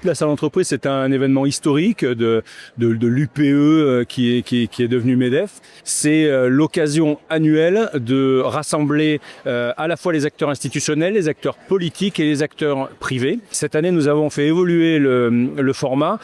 Place à l'entreprise, c'est un événement historique de l'UPE qui est devenu MEDEF. C'est l'occasion annuelle de rassembler à la fois les acteurs institutionnels, les acteurs politiques et les acteurs privés. Cette année, nous avons fait évoluer le format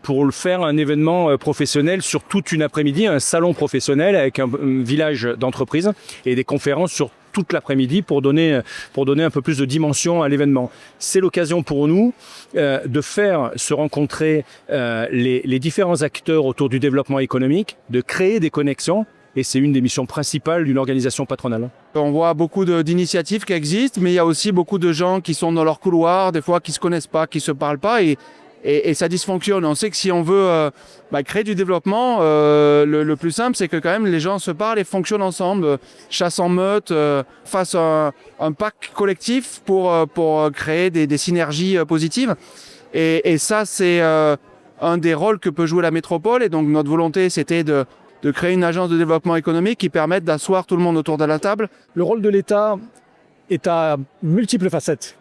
pour le faire un événement professionnel sur toute une après-midi, un salon professionnel avec un village d'entreprise et des conférences sur toute l'après-midi pour donner un peu plus de dimension à l'événement. C'est l'occasion pour nous de faire se rencontrer les différents acteurs autour du développement économique, de créer des connexions, et c'est une des missions principales d'une organisation patronale. On voit beaucoup d'initiatives qui existent, mais il y a aussi beaucoup de gens qui sont dans leur couloir, des fois qui ne se connaissent pas, qui ne se parlent pas, et ça dysfonctionne. On sait que si on veut créer du développement, le plus simple, c'est que quand même les gens se parlent et fonctionnent ensemble, chassent en meute, fassent un pacte collectif pour créer des synergies positives. Et ça, c'est un des rôles que peut jouer la métropole. Et donc notre volonté, c'était de créer une agence de développement économique qui permette d'asseoir tout le monde autour de la table. Le rôle de l'État est à multiples facettes.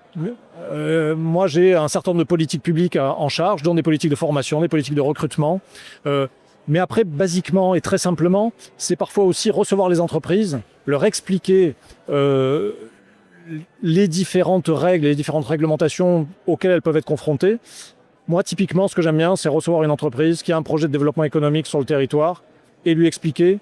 Moi, j'ai un certain nombre de politiques publiques en charge, dont des politiques de formation, des politiques de recrutement. Mais après, basiquement et très simplement, c'est parfois aussi recevoir les entreprises, leur expliquer les différentes règles, les différentes réglementations auxquelles elles peuvent être confrontées. Moi, typiquement, ce que j'aime bien, c'est recevoir une entreprise qui a un projet de développement économique sur le territoire et lui expliquer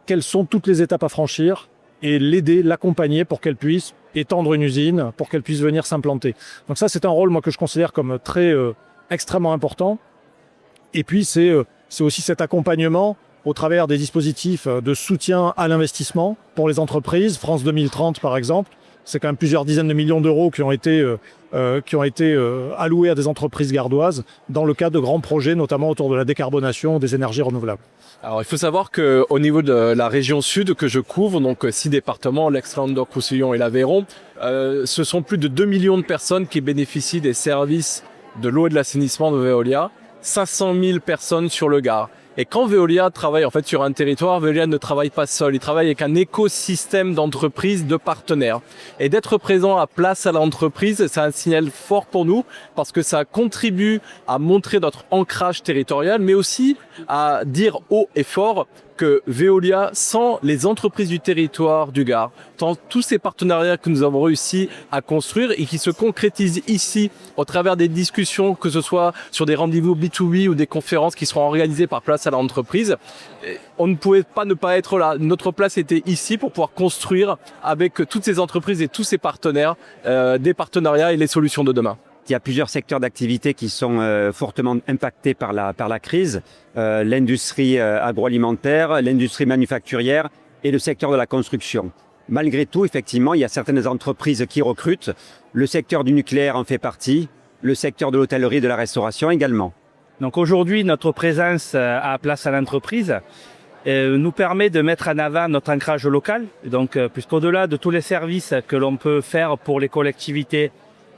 quelles sont toutes les étapes à franchir et l'aider, l'accompagner pour qu'elle puisse étendre une usine, pour qu'elle puisse venir s'implanter. Donc ça, c'est un rôle moi que je considère comme très extrêmement important. Et puis c'est aussi cet accompagnement au travers des dispositifs de soutien à l'investissement pour les entreprises. France 2030 par exemple, c'est quand même plusieurs dizaines de millions d'euros qui ont été alloués à des entreprises gardoises dans le cadre de grands projets, notamment autour de la décarbonation des énergies renouvelables. Alors il faut savoir qu'au niveau de la région sud que je couvre, donc 6 départements, l'Aix-Languedoc-Roussillon et l'Aveyron, ce sont plus de 2 millions de personnes qui bénéficient des services de l'eau et de l'assainissement de Veolia, 500 000 personnes sur le Gard. Et quand Veolia travaille en fait sur un territoire, Veolia ne travaille pas seul, il travaille avec un écosystème d'entreprises, de partenaires. Et d'être présent à Place à l'entreprise, c'est un signal fort pour nous parce que ça contribue à montrer notre ancrage territorial, mais aussi à dire haut et fort que Veolia, sans les entreprises du territoire du Gard, sans tous ces partenariats que nous avons réussi à construire et qui se concrétisent ici au travers des discussions, que ce soit sur des rendez-vous B2B ou des conférences qui seront organisées par Place à l'entreprise, on ne pouvait pas ne pas être là. Notre place était ici pour pouvoir construire avec toutes ces entreprises et tous ces partenaires des partenariats et les solutions de demain. Il y a plusieurs secteurs d'activité qui sont fortement impactés par la crise. L'industrie agroalimentaire, l'industrie manufacturière et le secteur de la construction. Malgré tout, effectivement, il y a certaines entreprises qui recrutent. Le secteur du nucléaire en fait partie. Le secteur de l'hôtellerie et de la restauration également. Donc aujourd'hui, notre présence à Place à l'entreprise nous permet de mettre en avant notre ancrage local. Donc, puisqu'au-delà de tous les services que l'on peut faire pour les collectivités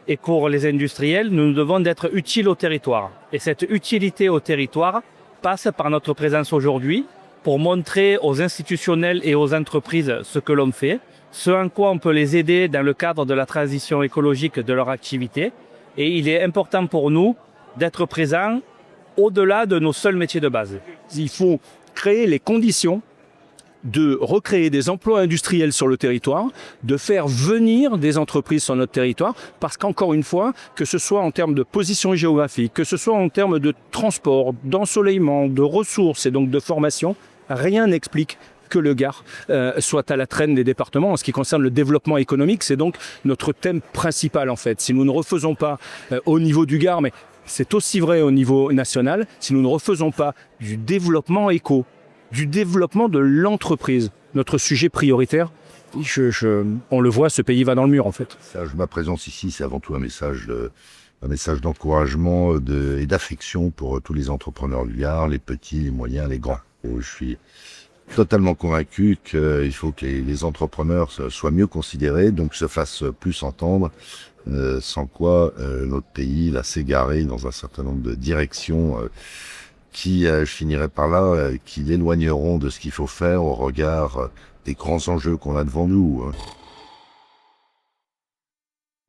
et pour les industriels, nous devons d'être utiles au territoire. Et cette utilité au territoire passe par notre présence aujourd'hui pour montrer aux institutionnels et aux entreprises ce que l'on fait, ce en quoi on peut les aider dans le cadre de la transition écologique de leur activité. Et il est important pour nous d'être présents au-delà de nos seuls métiers de base. Il faut créer les conditions de recréer des emplois industriels sur le territoire, de faire venir des entreprises sur notre territoire, parce qu'encore une fois, que ce soit en termes de position géographique, que ce soit en termes de transport, d'ensoleillement, de ressources et donc de formation, rien n'explique que le Gard soit à la traîne des départements. En ce qui concerne le développement économique, c'est donc notre thème principal en fait. Si nous ne refaisons pas au niveau du Gard, mais c'est aussi vrai au niveau national, si nous ne refaisons pas du développement éco, du développement de l'entreprise, notre sujet prioritaire, on le voit, ce pays va dans le mur en fait. Ma présence ici, c'est avant tout un message d'encouragement et d'affection pour tous les entrepreneurs du Gard, les petits, les moyens, les grands. Je suis totalement convaincu qu'il faut que les entrepreneurs soient mieux considérés, donc se fassent plus entendre, sans quoi notre pays va s'égarer dans un certain nombre de directions qui, je finirai par là, qui l'éloigneront de ce qu'il faut faire au regard des grands enjeux qu'on a devant nous.